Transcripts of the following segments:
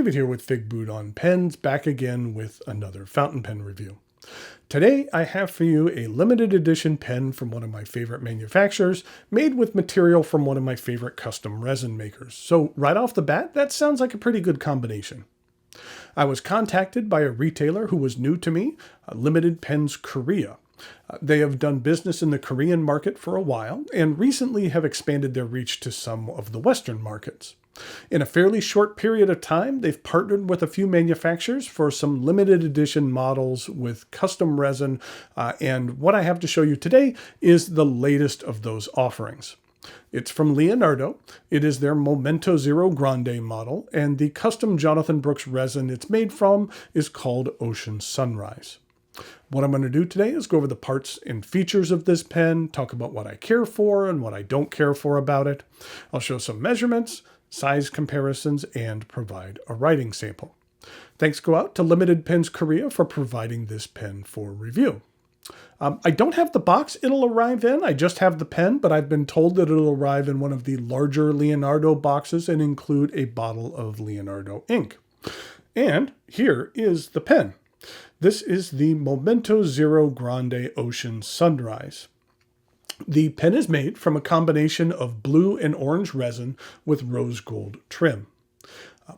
David here with Figboot on Pens, back again with another fountain pen review. Today I have for you a limited edition pen from one of my favorite manufacturers, made with material from one of my favorite custom resin makers. So right off the bat, that sounds like a pretty good combination. I was contacted by a retailer who was new to me, Limited Pens Korea. They have done business in the Korean market for a while and recently have expanded their reach to some of the Western markets. In a fairly short period of time, they've partnered with a few manufacturers for some limited edition models with custom resin, and what I have to show you today is the latest of those offerings. It's from Leonardo. It is their Momento Zero Grande model, and the custom Jonathan Brooks resin it's made from is called Ocean Sunrise. What I'm going to do today is go over the parts and features of this pen, talk about what I care for and what I don't care for about it. I'll show some measurements, size comparisons, and provide a writing sample. Thanks go out to Limited Pens Korea for providing this pen for review. I don't have the box it'll arrive in, I just have the pen, but I've been told that it'll arrive in one of the larger Leonardo boxes and include a bottle of Leonardo ink. And here is the pen. This is the Momento Zero Grande Ocean Sunrise. The pen is made from a combination of blue and orange resin with rose gold trim.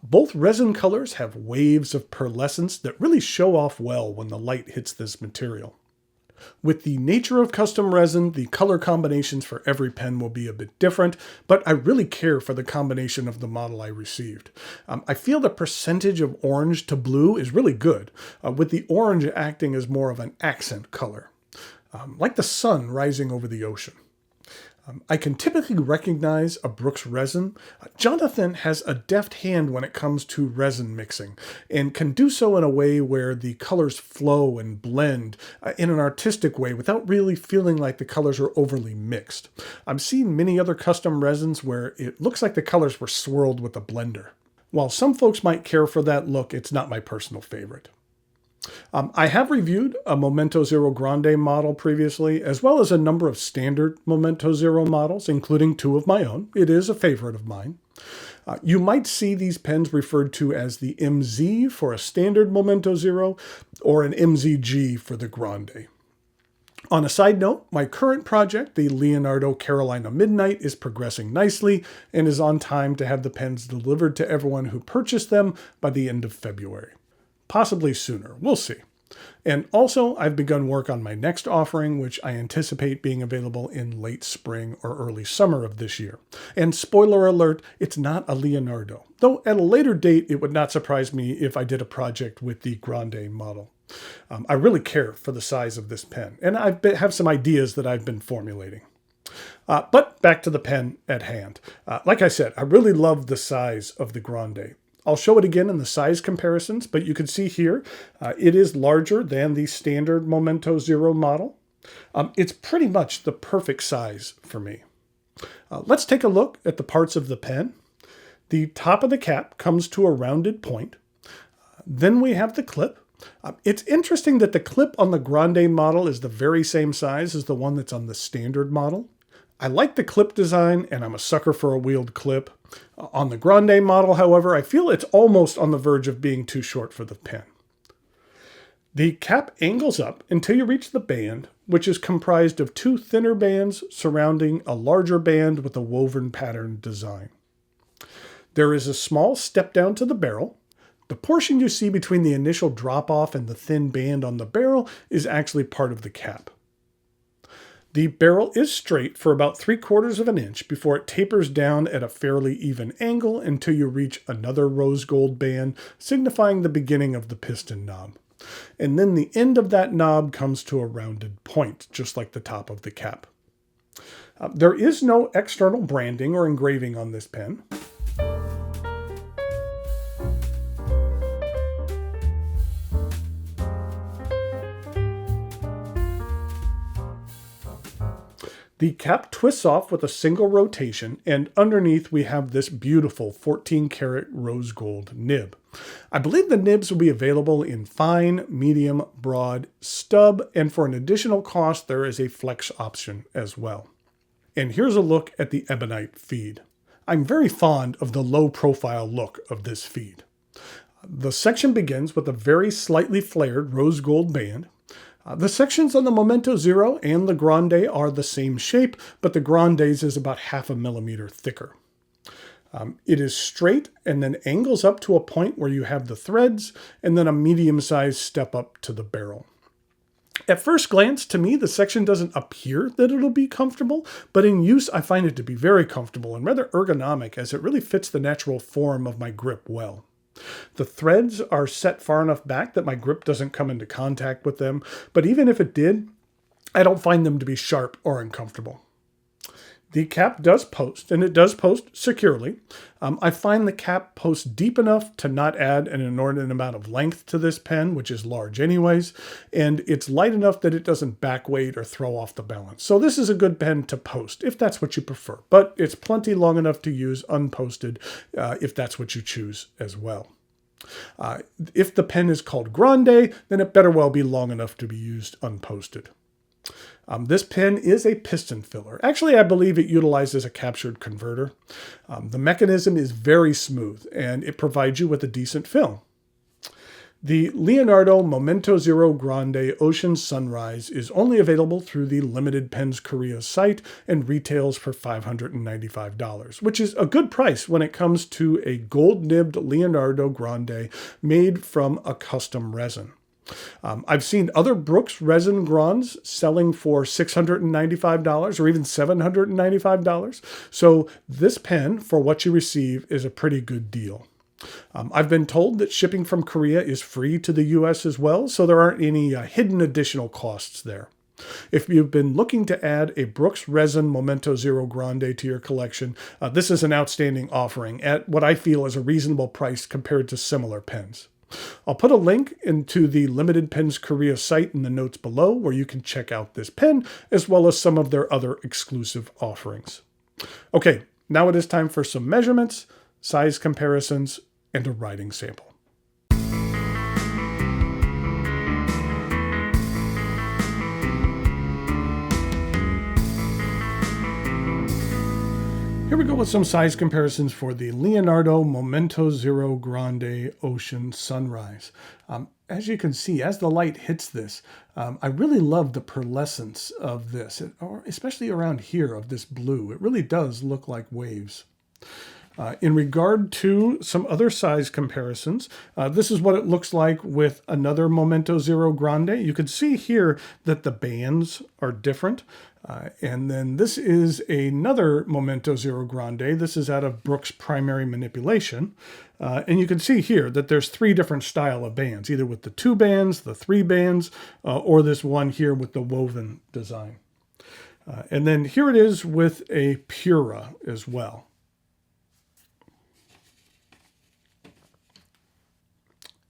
Both resin colors have waves of pearlescence that really show off well when the light hits this material. With the nature of custom resin, the color combinations for every pen will be a bit different, but I really care for the combination of the model I received. I feel the percentage of orange to blue is really good, with the orange acting as more of an accent color. Like the sun rising over the ocean. I can typically recognize a Brooks resin. Jonathan has a deft hand when it comes to resin mixing and can do so in a way where the colors flow and blend in an artistic way without really feeling like the colors are overly mixed. I've seen many other custom resins where it looks like the colors were swirled with a blender. While some folks might care for that look, it's not my personal favorite. I have reviewed a Momento Zero Grande model previously, as well as a number of standard Momento Zero models, including two of my own. It is a favorite of mine. You might see these pens referred to as the MZ for a standard Momento Zero, or an MZG for the Grande. On a side note, my current project, the Leonardo Carolina Midnight, is progressing nicely and is on time to have the pens delivered to everyone who purchased them by the end of February. Possibly sooner, we'll see. And also, I've begun work on my next offering, which I anticipate being available in late spring or early summer of this year. And spoiler alert, it's not a Leonardo, though at a later date, it would not surprise me if I did a project with the Grande model. I really care for the size of this pen, and I have some ideas that I've been formulating. But back to the pen at hand. Like I said, I really love the size of the Grande. I'll show it again in the size comparisons, but you can see here it is larger than the standard Momento Zero model. It's pretty much the perfect size for me. Let's take a look at the parts of the pen. The top of the cap comes to a rounded point. Then we have the clip. It's interesting that the clip on the Grande model is the very same size as the one that's on the standard model. I like the clip design, and I'm a sucker for a wheeled clip. On the Grande model, however, I feel it's almost on the verge of being too short for the pen. The cap angles up until you reach the band, which is comprised of two thinner bands surrounding a larger band with a woven pattern design. There is a small step down to the barrel. The portion you see between the initial drop-off and the thin band on the barrel is actually part of the cap. The barrel is straight for about 3/4 of an inch before it tapers down at a fairly even angle until you reach another rose gold band, signifying the beginning of the piston knob. And then the end of that knob comes to a rounded point, just like the top of the cap. There is no external branding or engraving on this pen. The cap twists off with a single rotation, and underneath we have this beautiful 14-karat rose gold nib. I believe the nibs will be available in fine, medium, broad, stub, and for an additional cost there is a flex option as well. And here's a look at the ebonite feed. I'm very fond of the low-profile look of this feed. The section begins with a very slightly flared rose gold band. The sections on the Momento Zero and the Grande are the same shape, but the Grande's is about 1/2 millimeter thicker. It is straight and then angles up to a point where you have the threads and then a medium-sized step up to the barrel. At first glance, to me, the section doesn't appear that it'll be comfortable, but in use, I find it to be very comfortable and rather ergonomic as it really fits the natural form of my grip well. The threads are set far enough back that my grip doesn't come into contact with them, but even if it did, I don't find them to be sharp or uncomfortable. The cap does post, and it does post securely. I find the cap posts deep enough to not add an inordinate amount of length to this pen, which is large anyways, and it's light enough that it doesn't back weight or throw off the balance. So this is a good pen to post, if that's what you prefer, but it's plenty long enough to use unposted if that's what you choose as well. If the pen is called Grande, then it better well be long enough to be used unposted. This pen is a piston filler. Actually, I believe it utilizes a captured converter. The mechanism is very smooth, and it provides you with a decent fill. The Leonardo Momento Zero Grande Ocean Sunrise is only available through the Limited Pens Korea site and retails for $595, which is a good price when it comes to a gold-nibbed Leonardo Grande made from a custom resin. I've seen other Brooks resin Grands selling for $695 or even $795. So this pen, for what you receive, is a pretty good deal. I've been told that shipping from Korea is free to the US as well, so there aren't any hidden additional costs there. If you've been looking to add a Brooks resin Momento Zero Grande to your collection, this is an outstanding offering at what I feel is a reasonable price compared to similar pens. I'll put a link into the Limited Pens Korea site in the notes below where you can check out this pen as well as some of their other exclusive offerings. Okay, now it is time for some measurements, size comparisons, and a writing sample. Here we go with some size comparisons for the Leonardo Momento Zero Grande Ocean Sunrise. As you can see, as the light hits this, I really love the pearlescence of this, or especially around here of this blue. It really does look like waves. In regard to some other size comparisons, this is what it looks like with another Momento Zero Grande. You can see here that the bands are different. And then this is another Momento Zero Grande. This is out of Brooks Primary Manipulation. And you can see here that there's 3 different style of bands, either with the 2 bands, the 3 bands, or this one here with the woven design. And then here it is with a Pura as well.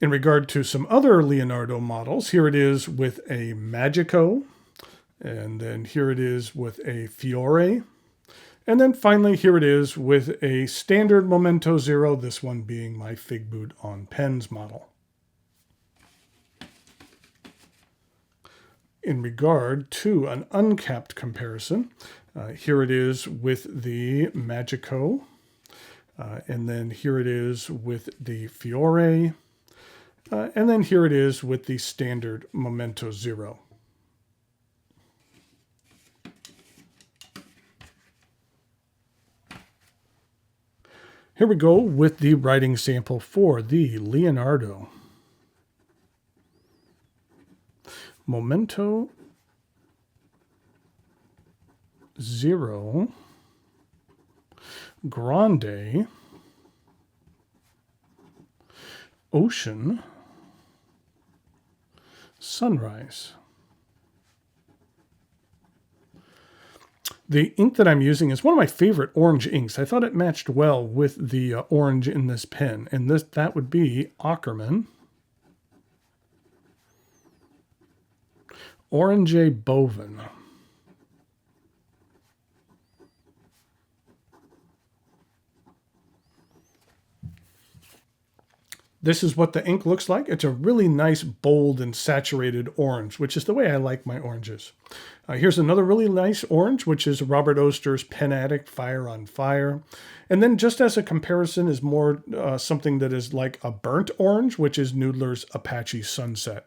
In regard to some other Leonardo models, here it is with a Magico, and then here it is with a Fiore, and then finally here it is with a standard Momento Zero, this one being my Figboot on Pens model. In regard to an uncapped comparison, here it is with the Magico, and then here it is with the Fiore, and then here it is with the standard Momento Zero. Here we go with the writing sample for the Leonardo Momento Zero Grande Ocean Sunrise. The ink that I'm using is one of my favorite orange inks. I thought it matched well with the orange in this pen, and that would be Ackerman Orange Bovin. This is what the ink looks like. It's a really nice, bold, and saturated orange, which is the way I like my oranges. Here's another really nice orange, which is Robert Oster's Pen Addict Fire on Fire. And then just as a comparison is more something that is like a burnt orange, which is Noodler's Apache Sunset.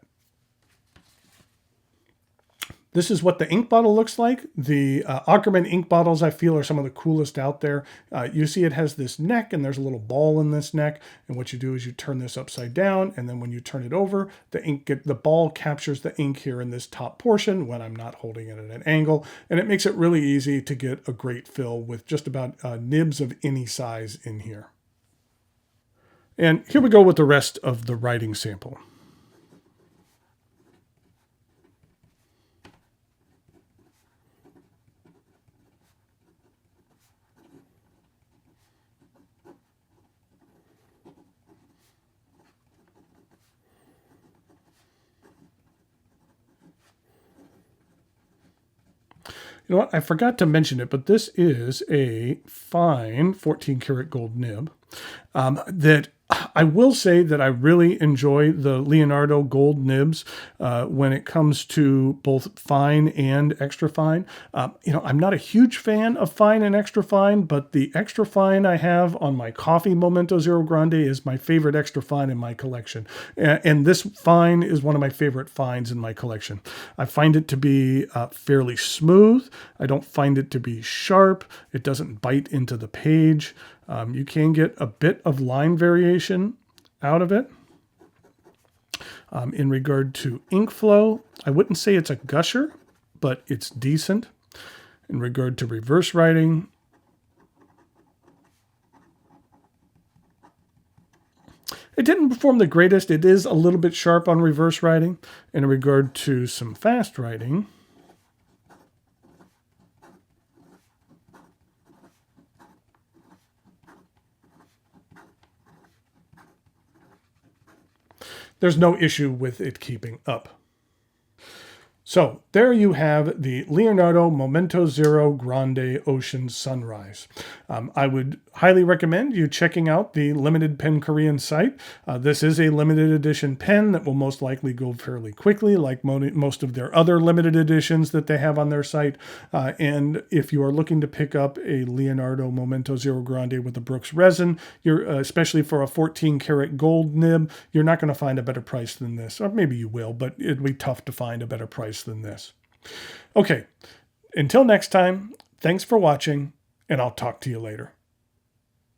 This is what the ink bottle looks like. The Ackerman ink bottles, I feel, are some of the coolest out there. You see it has this neck, and there's a little ball in this neck. And what you do is you turn this upside down, and then when you turn it over, the ball captures the ink here in this top portion when I'm not holding it at an angle. And it makes it really easy to get a great fill with just about nibs of any size in here. And here we go with the rest of the writing sample. You know what? I forgot to mention it, but this is a fine 14 karat gold nib that I will say that I really enjoy the Leonardo gold nibs when it comes to both fine and extra fine. I'm not a huge fan of fine and extra fine, but the extra fine I have on my coffee Momento Zero Grande is my favorite extra fine in my collection. And this fine is one of my favorite fines in my collection. I find it to be fairly smooth. I don't find it to be sharp. It doesn't bite into the page. You can get a bit of line variation out of it. In regard to ink flow, I wouldn't say it's a gusher, but it's decent. In regard to reverse writing, it didn't perform the greatest. It is a little bit sharp on reverse writing. In regard to some fast writing, there's no issue with it keeping up. So there you have the Leonardo Momento Zero Grande Ocean Sunrise. I would highly recommend you checking out the Limited Pen Korean site. This is a limited edition pen that will most likely go fairly quickly, like most of their other limited editions that they have on their site. And if you are looking to pick up a Leonardo Momento Zero Grande with a Brooks resin, especially for a 14 karat gold nib, you're not going to find a better price than this. Or maybe you will, but it'd be tough to find a better price than this. Okay, until next time, thanks for watching, and I'll talk to you later.